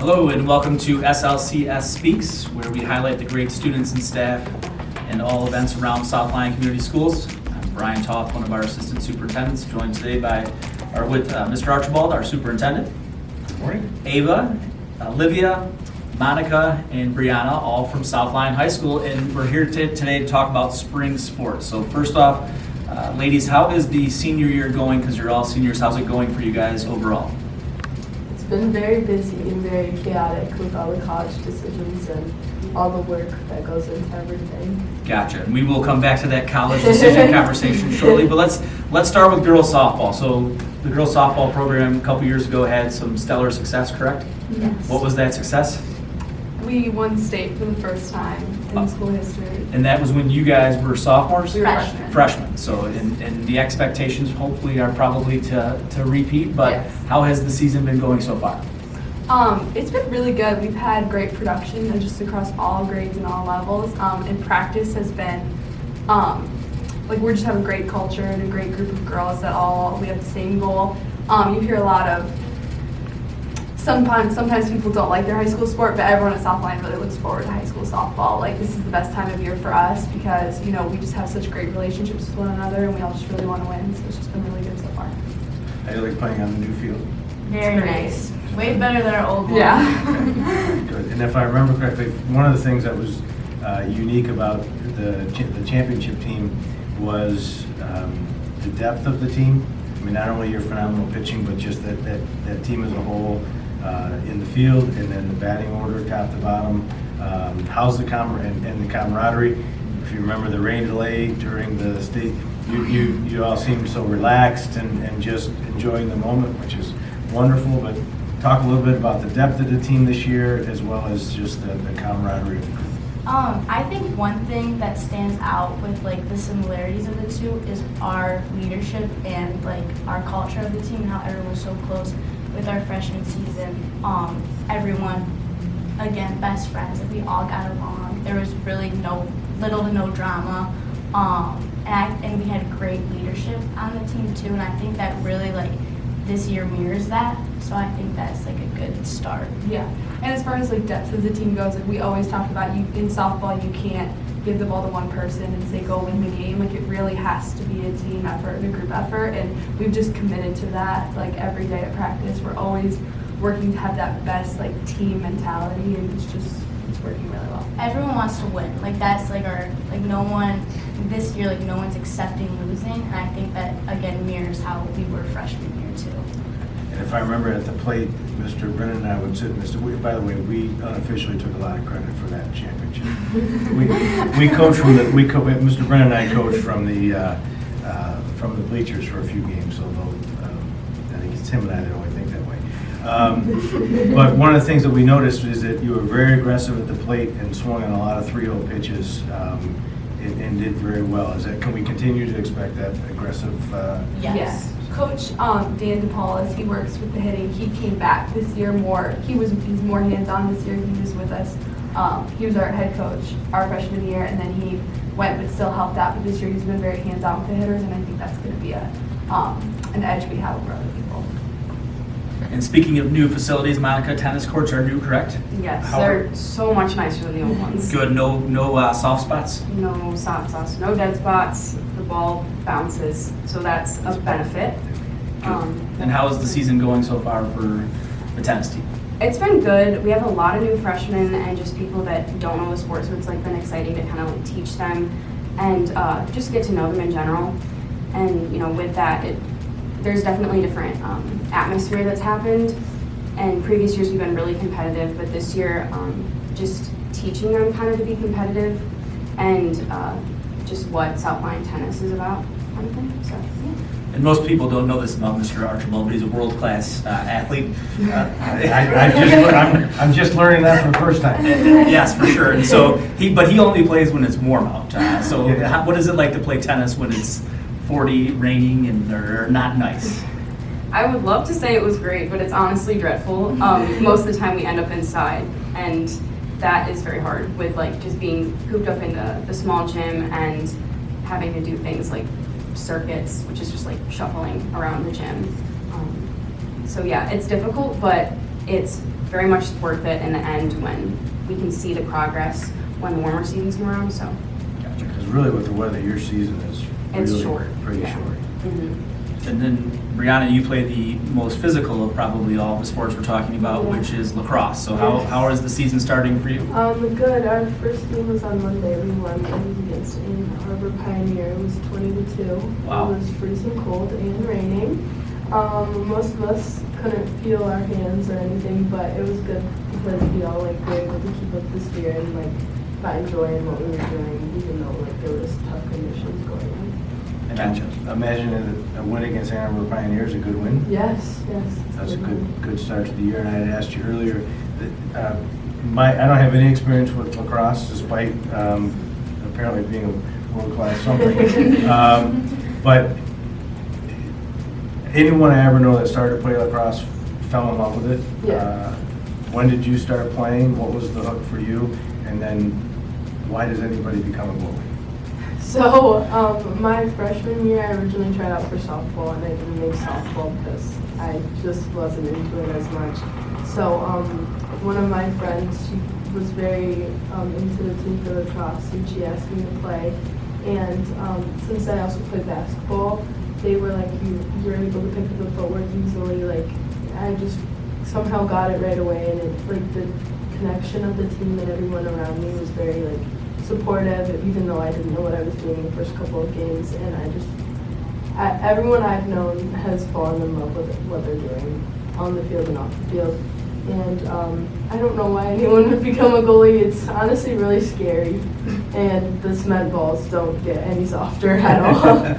Hello and welcome to SLCS Speaks, where we highlight the great students and staff and all events around South Lyon Community Schools. I'm Brian Toth, one of our assistant superintendents, joined today with Mr. Archibald, our superintendent. Good morning. Ava, Olivia, Monica, and Brianna, all from South Lyon High School, and we're here today to talk about spring sports. So first off, ladies, how is the senior year going? Because you're all seniors, how's it going for you guys overall? It's been very busy and very chaotic with all the college decisions and all the work that goes into everything. Gotcha. And we will come back to that college decision conversation shortly, but let's start with girls softball. So the girls softball program a couple years ago had some stellar success, correct? Yes. What was that success? We won state for the first time in school history. And that was when you guys were sophomores? We were freshmen. Freshmen. So, and the expectations hopefully are probably to repeat, but Yes. How has the season been going so far? It's been really good. We've had great production and just across all grades and all levels. And practice has been, we just have a great culture and a great group of girls that we have the same goal. You hear a lot of, sometimes people don't like their high school sport, but everyone at South Lyon really looks forward to high school softball. Like, this is the best time of year for us because, we just have such great relationships with one another and we all just really want to win. So it's just been really good so far. How do you like playing on the new field? Very nice. Way better than our old one. Yeah. Good. And if I remember correctly, one of the things that was unique about the championship team was the depth of the team. I mean, not only your phenomenal pitching, but just that team as a whole in the field, and then the batting order, top to bottom. How's the and the camaraderie? If you remember the rain delay during the state, you all seemed so relaxed and just enjoying the moment, which is wonderful. But talk a little bit about the depth of the team this year, as well as just the camaraderie of the group. I think one thing that stands out with the similarities of the two is our leadership and our culture of the team and how everyone was so close with our freshman season. Everyone, again, best friends. We all got along. There was really little to no drama. And we had great leadership on the team too. And I think that really this year mirrors that. So I think that's a good start. Yeah. And as far as depth of the team goes, we always talk about in softball you can't give the ball to one person and say go win the game. It really has to be a team effort and a group effort, and we've just committed to that. Every day at practice, we're always working to have that best team mentality, and it's working really well. Everyone wants to win. That's our no one this year. No one's accepting losing, and I think that again mirrors how we were freshman year too. And if I remember at the plate, Mr. Brennan and I would sit. By the way, we unofficially took a lot of credit for that championship. we coached Mr. Brennan and I coached from the bleachers for a few games. Although I think it's him and I that only think that way. But one of the things that we noticed is that you were very aggressive at the plate and swung on a lot of 3-0 pitches and did very well. Can we continue to expect that aggressive? Yes. Yeah. Coach Dan DePaul, as he works with the hitting, he came back this year more. He's more hands-on this year. He was with us. He was our head coach our freshman year, and then he went but still helped out. But this year he's been very hands-on with the hitters, and I think that's going to be an edge we have over other people. And speaking of new facilities, Monica, tennis courts are new, correct? Yes, How they're so much nicer than the old ones. Good. No soft spots. No soft spots, no dead spots. The ball bounces, so that's a benefit. And how is the season going so far for the tennis team? It's been good. We have a lot of new freshmen and just people that don't know the sport, so it's been exciting to kind of teach them and just get to know them in general. And with that, there's definitely a different atmosphere that's happened. And previous years we've been really competitive, but this year just teaching them kind of to be competitive and just what South Lyon tennis is about, kind of thing. So yeah. And most people don't know this about Mr. Archibald, but he's a world-class athlete. I'm just learning that for the first time. Yes, for sure. And so he only plays when it's warm out. What is it like to play tennis when it's 40, raining, or not nice? I would love to say it was great, but it's honestly dreadful. Most of the time we end up inside, and that is very hard with just being cooped up in the small gym and having to do things like circuits, which is just shuffling around the gym. So yeah, it's difficult, but it's very much worth it in the end when we can see the progress when the warmer seasons come around, so. Gotcha. Because really with the weather, your season is It's really short, pretty yeah. short. Mhm. And then, Brianna, you play the most physical of probably all the sports we're talking about, Yeah. which is lacrosse. So Yes. how is the season starting for you? Good. Our first game was on Monday. We won. It was against Ann Arbor Pioneer. It was 20-2. Wow. It was freezing cold and raining. Most of us couldn't feel our hands or anything, but it was good because we all like were able to keep up the spirit and like find joy in what we were doing, even though like there was tough conditions going on. And Gotcha. I imagine a win against Ann Arbor Pioneer is a good win. Yes. It's That's a one. good start to the year, and I had asked you earlier, that, I don't have any experience with lacrosse, despite apparently being a world-class something. But anyone I ever know that started to play lacrosse fell in love with it. Yeah. When did you start playing? What was the hook for you? And then why does anybody become a goalie? So, my freshman year, I originally tried out for softball, and I didn't make softball because I just wasn't into it as much. So, one of my friends, she was very into the team for lacrosse, and she asked me to play. And since I also played basketball, they were like, you're able to pick up the footwork easily. Like, I just somehow got it right away, and it, like, the connection of the team and everyone around me was very, like, supportive, even though I didn't know what I was doing the first couple of games. And everyone I've known has fallen in love with what they're doing on the field and off the field. And I don't know why anyone would become a goalie. It's honestly really scary. And the cement balls don't get any softer at all.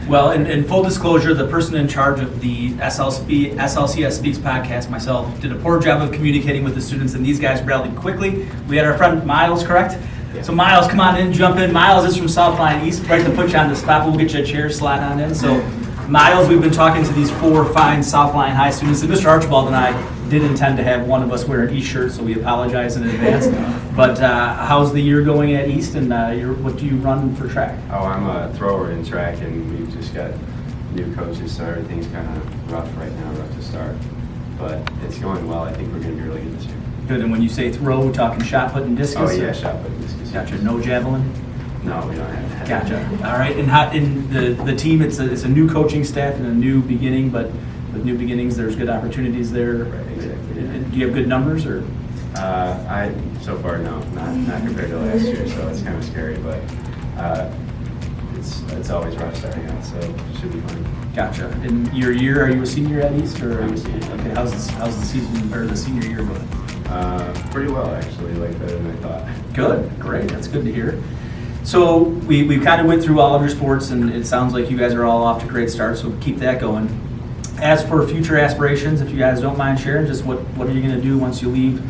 Well, in full disclosure, the person in charge of the SLCS Speaks podcast, myself, did a poor job of communicating with the students, and these guys rallied quickly. We had our friend Miles, correct? Yeah. So Miles, come on in, jump in. Miles is from South Line East, right to put you on the spot, but we'll get you a chair, slide on in. So Miles, we've been talking to these 4 fine South Line High students, and Mr. Archibald and I did intend to have one of us wear an East shirt, so we apologize in advance. But how's the year going at East, and what do you run for track? Oh, I'm a thrower in track, and we've just got new coaches, so everything's kind of rough right now, rough to start. But it's going well. I think we're going to be really good this year. Good, and when you say throw, we're talking shot put and discus? Oh, yeah, or- shot put and discus. Gotcha, no javelin? No, we don't have that. Gotcha. All right, and how, in the team, it's a new coaching staff and a new beginning, but with new beginnings, there's good opportunities there. Right, exactly. Do you have good numbers, or? So far, no, not compared to last year, so it's kind of scary, but it's always rough starting out, so it should be fun. Gotcha. In your year, are you a senior at East, or? I'm a senior. Okay, how's the season, or the senior year going? Pretty well, actually, like better than I thought. Good, great, that's good to hear. So we kind of went through all of your sports, and it sounds like you guys are all off to great starts, so keep that going. As for future aspirations, if you guys don't mind sharing, just what are you going to do once you leave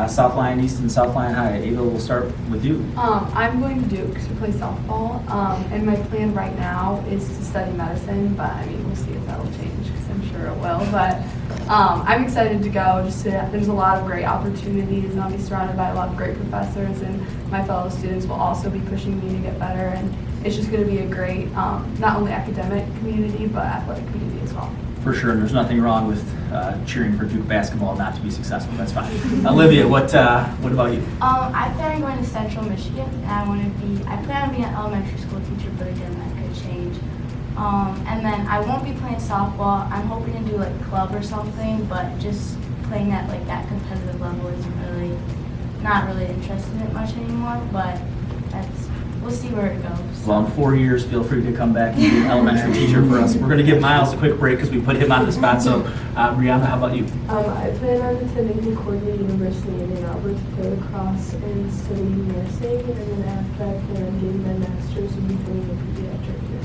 South Line East and South Line High? Ava, we'll start with you. I'm going to Duke to play softball, and my plan right now is to study medicine, but I mean, we'll see if that'll change, because I'm sure it will. But I'm excited to go. There's a lot of great opportunities, and I'll be surrounded by a lot of great professors, and my fellow students will also be pushing me to get better, and it's just going to be a great, not only academic community, but athletic community as well. For sure, and there's nothing wrong with cheering for Duke basketball not to be successful. That's fine. Olivia, what about you? I plan on going to Central Michigan, and I plan on being an elementary school teacher, but again, that could change. And then I won't be playing softball. I'm hoping to do like club or something, but just playing at like that competitive level isn't not really interested in it much anymore, but we'll see where it goes. Well, in 4 years, feel free to come back and be an elementary teacher for us. We're going to give Miles a quick break because we put him on the spot. So, Brianna, how about you? I plan on attending Concordia University in Ann Arbor to play lacrosse and study nursing, and then after I plan on getting my master's and becoming a pediatric nurse.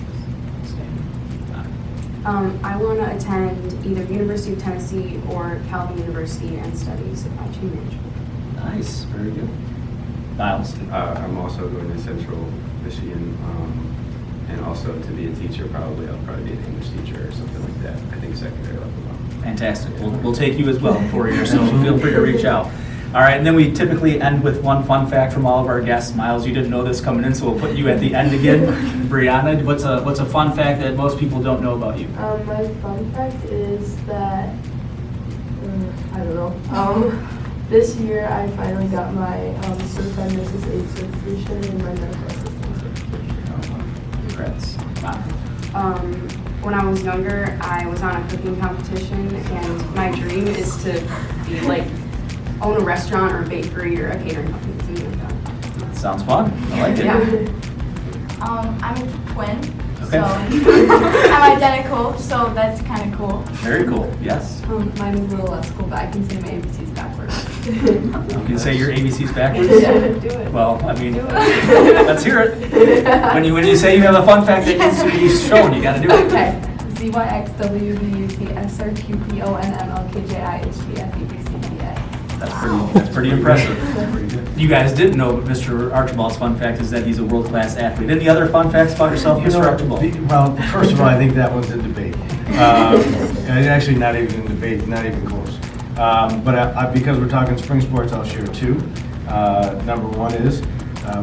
I want to attend either University of Tennessee or Calvin University and study supply chain management. Nice, very good. Miles. I'm also going to Central Michigan, and also to be a teacher, I'll probably be an English teacher or something like that. I think secondary level. Fantastic. We'll take you as well in 4 years, so feel free to reach out. All right, and then we typically end with one fun fact from all of our guests. Miles, you didn't know this coming in, so we'll put you at the end again. Brianna, what's a fun fact that most people don't know about you? My fun fact is that I don't know. This year I finally got my certified nurse's aid certification and my medical assistant certification. Congrats. Wow. When I was younger, I was on a cooking competition, and my dream is to be like own a restaurant or a bakery or a catering company, something like that. Sounds fun. I like it. Yeah. I'm a twin, Okay. so I'm identical, so that's kind of cool. Very cool. Yes. Mine is a little less cool, but I can say my ABCs backwards. You can say your ABCs backwards. Yeah, do it. Well, I mean, Do it. let's hear it. When you say you have a fun fact that needs to be shown, you got to do it. Okay. ZYXWBUTSRQPONMLKJIHTFEBCDA. That's pretty impressive. Pretty good. You guys didn't know, but Mr. Archibald's fun fact is that he's a world-class athlete. Any other fun facts about yourself, You Mr. know, Archibald? Well, first of all, I think that one's in debate. And actually, not even in debate, not even close. But because we're talking spring sports, I'll share two. Number one is,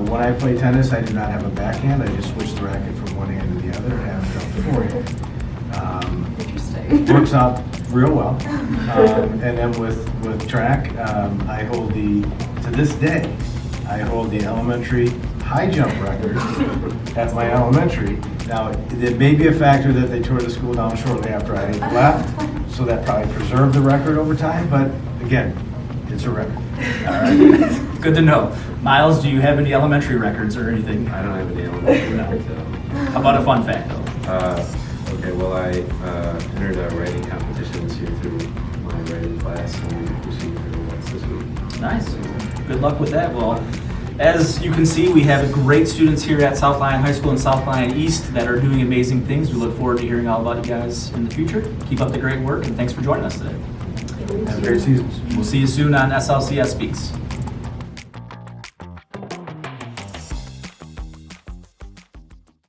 when I play tennis, I do not have a backhand. I just switch the racket from one hand to the other and have it up the forehand. Interesting. Works out real well. And then with track, I hold to this day, I hold the elementary high jump record at my elementary. Now, it may be a factor that they tore the school down shortly after I left, so that probably preserved the record over time, but again, it's a record. All right. Good to know. Miles, do you have any elementary records or anything? I don't have any elementary records, How about a fun fact, though? Okay, well, I entered a writing competition this year through my writing class, and received awards this week. Nice. Good luck with that. Well, as you can see, we have great students here at South Lyon High School and South Lyon East that are doing amazing things. We look forward to hearing all about you guys in the future. Keep up the great work, and thanks for joining us today. Have a great season. We'll see you soon on SLCS Speaks.